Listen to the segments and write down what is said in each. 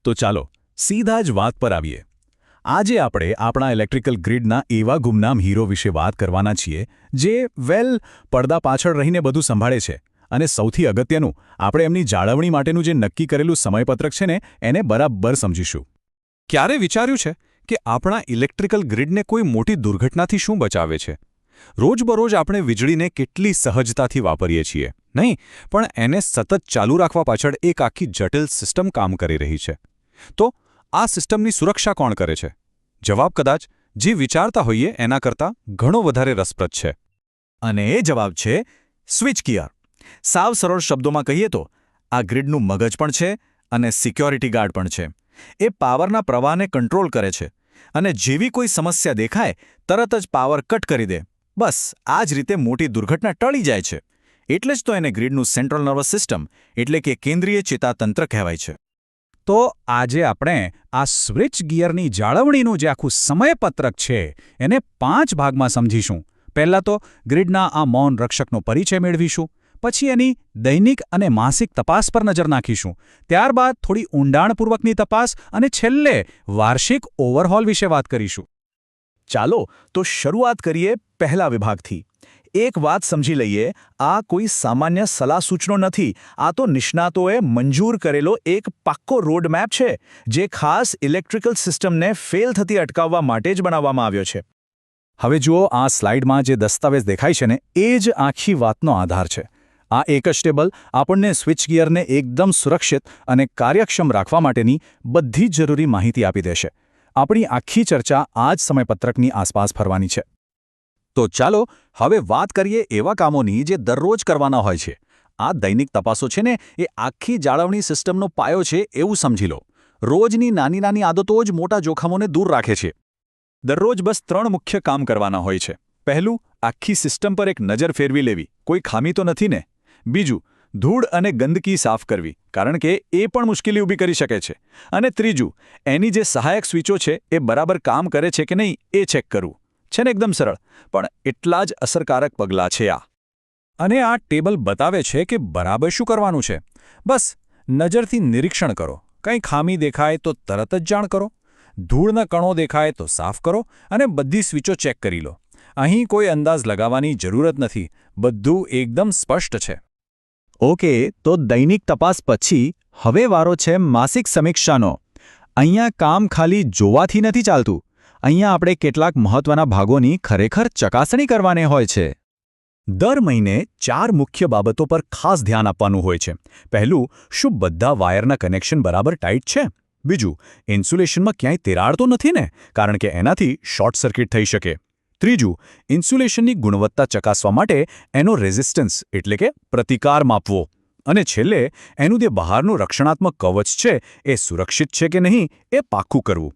તો ચાલો સીધા જ વાત પર આવીએ. આજે આપણે આપણા ઇલેક્ટ્રિકલ ગ્રીડના એવા ગુમનામ હીરો વિશે વાત કરવાના છીએ જે પડદા પાછળ રહીને બધું સંભાળે છે અને સૌથી અગત્યનું આપણે એમની જાળવણી માટેનું જે નક્કી કરેલું સમયપત્રક છે ને એને બરાબર સમજીશું. ક્યારે વિચાર્યું છે કે આપણા ઇલેક્ટ્રિકલ ગ્રીડને કોઈ મોટી દુર્ઘટનાથી શું બચાવે છે? રોજબરોજ આપણે વીજળીને કેટલી સહજતાથી વાપરીએ છીએ, નહીં? પણ એને સતત ચાલુ રાખવા પાછળ એક આખી જટિલ સિસ્ટમ કામ કરી રહી છે. તો આ સિસ્ટમની સુરક્ષા કોણ કરે છે? જવાબ કદાચ જે વિચારતા હોઈએ એના કરતાં ઘણો વધારે રસપ્રદ છે. અને એ જવાબ છે સ્વિચ ગિયર. સાવ સરળ શબ્દોમાં કહીએ તો આ ગ્રીડનું મગજ પણ છે અને સિક્યોરિટી ગાર્ડ પણ છે. એ પાવરના પ્રવાહને કંટ્રોલ કરે છે અને જેવી કોઈ સમસ્યા દેખાય તરત જ પાવર કટ કરી દે. બસ આ જ રીતે મોટી દુર્ઘટના ટળી જાય છે. એટલે જ તો એને ગ્રીડનું સેન્ટ્રલ નર્વસ સિસ્ટમ એટલે કે કેન્દ્રીય ચેતાતંત્ર કહેવાય છે. તો આજે આપણે આ સ્વિચ ગિયરની જાળવણીનું જે આખું સમયપત્રક છે એને 5 ભાગમાં સમજીશું. પહેલાં તો ગ્રીડના આ મૌન રક્ષકનો પરિચય મેળવીશું, પછી એની દૈનિક અને માસિક તપાસ પર નજર નાખીશું, ત્યારબાદ થોડી ઊંડાણપૂર્વકની તપાસ અને છેલ્લે વાર્ષિક ઓવરહોલ વિશે વાત કરીશું. ચાલો તો શરૂઆત કરીએ પહેલા વિભાગથી. એક વાત સમજી લઈએ, આ કોઈ સામાન્ય સલાહ સૂચનો નથી. આ તો નિષ્ણાતોએ મંજૂર કરેલો એક પાક્કો રોડમેપ છે જે ખાસ ઇલેક્ટ્રિકલ સિસ્ટમને ફેલ થતી અટકાવવા માટે જ બનાવવામાં આવ્યો છે. હવે જુઓ, આ સ્લાઇડમાં જે દસ્તાવેજ દેખાય છે ને એ જ આખી વાતનો આધાર છે. આ એક જ ટેબલ આપણને સ્વિચ ગિયરને એકદમ સુરક્ષિત અને કાર્યક્ષમ રાખવા માટેની બધી જ જરૂરી માહિતી આપી દેશે. આપણી આખી ચર્ચા આ જ સમયપત્રકની આસપાસ ફરવાની છે. તો ચાલો હવે વાત કરીએ એવા કામોની જે દરરોજ કરવાના હોય છે. આ દૈનિક તપાસો છે ને એ આખી જાળવણી સિસ્ટમનો પાયો છે એવું સમજી લો. રોજની નાની નાની આદતો જ મોટા જોખમોને દૂર રાખે છે. દરરોજ બસ 3 મુખ્ય કામ કરવાના હોય છે. પહેલું, આખી સિસ્ટમ પર એક નજર ફેરવી લેવી, કોઈ ખામી તો નથી ને? બીજું, ધૂળ અને ગંદકી સાફ કરવી, કારણ કે એ પણ મુશ્કેલી ઊભી કરી શકે છે. અને ત્રીજું, એની જે સહાયક સ્વિચો છે એ બરાબર કામ કરે છે કે નહીં એ ચેક કરવું. છે ને એકદમ સરળ, પણ એટલા જ અસરકારક પગલાં છે આ. અને આ ટેબલ બતાવે છે કે બરાબર શું કરવાનું છે. બસ નજરથી નિરીક્ષણ કરો, કંઈ ખામી દેખાય તો તરત જ જાણ કરો, ધૂળના કણો દેખાય તો સાફ કરો અને બધી સ્વિચો ચેક કરી લો. અહીં કોઈ અંદાજ લગાવવાની જરૂરત નથી, બધું એકદમ સ્પષ્ટ છે. ઓકે, તો દૈનિક તપાસ પછી હવે વારો છે માસિક સમીક્ષાનો. અહીંયા કામ ખાલી જોવાથી નથી ચાલતું. અહીંયા આપણે કેટલાક મહત્વના ભાગોની ખરેખર ચકાસણી કરવાની હોય છે. દર મહિને 4 મુખ્ય બાબતો પર ખાસ ધ્યાન આપવાનું હોય છે. પહેલું, શું બધા વાયરના કનેક્શન બરાબર ટાઈટ છે? બીજું, ઇન્સ્યુલેશનમાં ક્યાંય તિરાડ તો નથી ને, કારણ કે એનાથી શોર્ટ સર્કિટ થઈ શકે. ત્રીજું, ઇન્સ્યુલેશનની ગુણવત્તા ચકાસવા માટે એનો રેઝિસ્ટન્સ એટલે કે પ્રતિકાર માપવો. અને છેલ્લે, એનું જે બહારનું રક્ષણાત્મક કવચ છે એ સુરક્ષિત છે કે નહીં એ પાક્કું કરવું.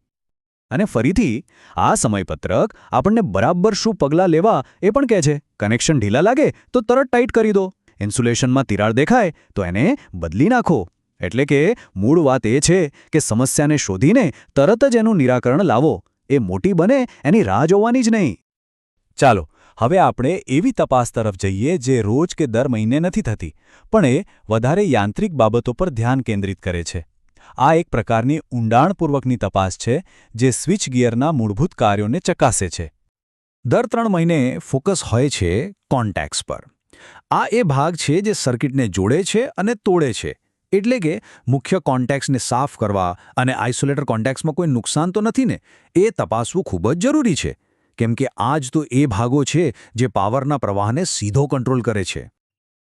અને ફરીથી આ સમયપત્રક આપણને બરાબર શું પગલાં લેવા એ પણ કહે છે. કનેક્શન ઢીલા લાગે તો તરત ટાઈટ કરી દો. ઇન્સ્યુલેશનમાં તિરાડ દેખાય તો એને બદલી નાખો. એટલે કે મૂળ વાત એ છે કે સમસ્યાને શોધીને તરત જ એનું નિરાકરણ લાવો. એ મોટી બને એની રાહ જોવાની જ નહીં. ચાલો હવે આપણે એવી તપાસ તરફ જઈએ જે રોજ કે દર મહિને નથી થતી, પણ એ વધારે યાંત્રિક બાબતો પર ધ્યાન કેન્દ્રિત કરે છે. આ એક પ્રકારની ઊંડાણપૂર્વકની તપાસ છે જે સ્વિચ ગિયરના મૂળભૂત કાર્યોને ચકાસે છે. દર 3 મહિને ફોકસ હોય છે કોન્ટેક્ટ્સ પર. આ એ ભાગ છે જે સર્કિટને જોડે છે અને તોડે છે. એટલે કે મુખ્ય કોન્ટેક્ટ્સને સાફ કરવા અને આઇસોલેટર કોન્ટેક્ટ્સમાં કોઈ નુકસાન તો નથી ને એ તપાસવું ખૂબ જ જરૂરી છે. કેમ કે આ જ તો એ ભાગો છે જે પાવરના પ્રવાહને સીધો કંટ્રોલ કરે છે.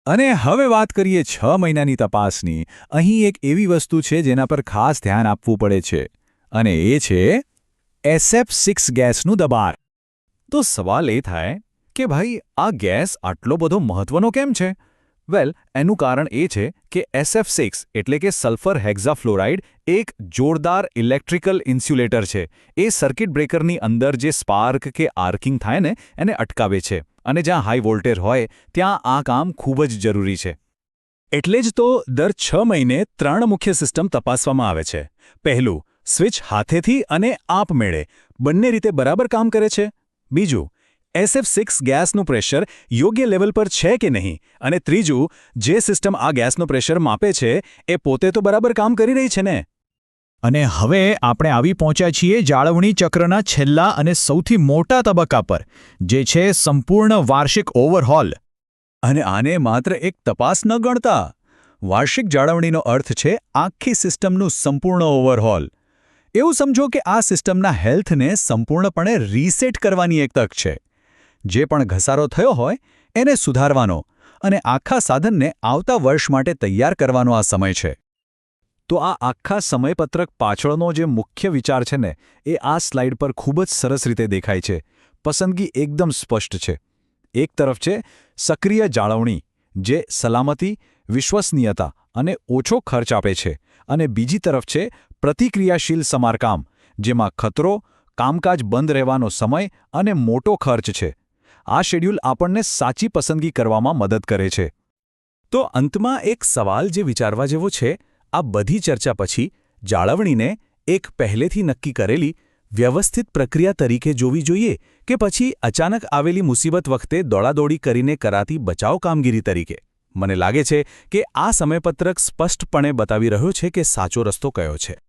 અને હવે વાત કરીએ 6 મહિનાની તપાસની. અહીં એક એવી વસ્તુ છે જેના પર ખાસ ધ્યાન આપવું પડે છે, અને એ છે SF6 ગેસનું દબાણ. તો સવાલ એ થાય કે ભાઈ આ ગેસ આટલો બધો મહત્વનો કેમ છે? એનું કારણ એ છે કે SF6 એટલે કે સલ્ફર હેક્ઝાફ્લોરાઇડ એક જોરદાર ઇલેક્ટ્રિકલ ઇન્સ્યુલેટર છે. એ સર્કિટ બ્રેકરની અંદર જે સ્પાર્ક કે આર્કિંગ થાય ને એને અટકાવે છે. અને જ્યાં હાઈ વોલ્ટેજ હોય ત્યાં આ કામ ખૂબ જ જરૂરી છે. એટલે જ તો દર 6 મહિને 3 મુખ્ય સિસ્ટમ તપાસવામાં આવે છે. પહેલું, સ્વિચ હાથેથી અને આપમેળે બંને રીતે બરાબર કામ કરે છે. બીજું, SF6 ગેસનું પ્રેશર યોગ્ય લેવલ પર છે કે નહીં. અને ત્રીજું, જે સિસ્ટમ આ ગેસનું પ્રેશર માપે છે એ પોતે તો બરાબર કામ કરી રહી છે ને. અને હવે આપણે આવી પહોંચ્યા છીએ જાળવણી ચક્રના છેલ્લા અને સૌથી મોટા તબક્કા પર, જે છે સંપૂર્ણ વાર્ષિક ઓવરહોલ. અને આને માત્ર એક તપાસ ન ગણતા. વાર્ષિક જાળવણીનો અર્થ છે આખી સિસ્ટમનું સંપૂર્ણ ઓવરહોલ. એવું સમજો કે આ સિસ્ટમના હેલ્થને સંપૂર્ણપણે રીસેટ કરવાની એક તક છે. જે પણ ઘસારો થયો હોય એને સુધારવાનો અને આખા સાધનને આવતા વર્ષ માટે તૈયાર કરવાનો આ સમય છે. તો આ આખા સમયપત્રક પાછળનો જે મુખ્ય વિચાર છે ને, એ આ સ્લાઇડ પર ખૂબ જ સરસ રીતે દેખાય છે. પસંદગી એકદમ સ્પષ્ટ છે. એક તરફ છે સક્રિય જાળવણી, જે સલામતી, વિશ્વસનીયતા અને ઓછો ખર્ચ આપે છે, અને બીજી તરફ છે પ્રતિક્રિયાશીલ સમારકામ, જેમાં ખતરો, કામકાજ બંધ રહેવાનો સમય અને મોટો ખર્ચ છે. આ શેડ્યુલ આપણને સાચી પસંદગી કરવામાં મદદ કરે છે. તો અંતમાં એક સવાલ જે વિચારવા જેવો છે, આ બધી ચર્ચા પછી જાળવણીને એક પહેલેથી નક્કી કરેલી વ્યવસ્થિત પ્રક્રિયા તરીકે જોવી જોઈએ કે પછી અચાનક આવેલી મુસીબત વખતે દોડાદોડી કરીને કરાતી બચાવ કામગીરી તરીકે? મને લાગે છે કે આ સમયપત્રક સ્પષ્ટપણે બતાવી રહ્યો છે કે સાચો રસ્તો કયો છે.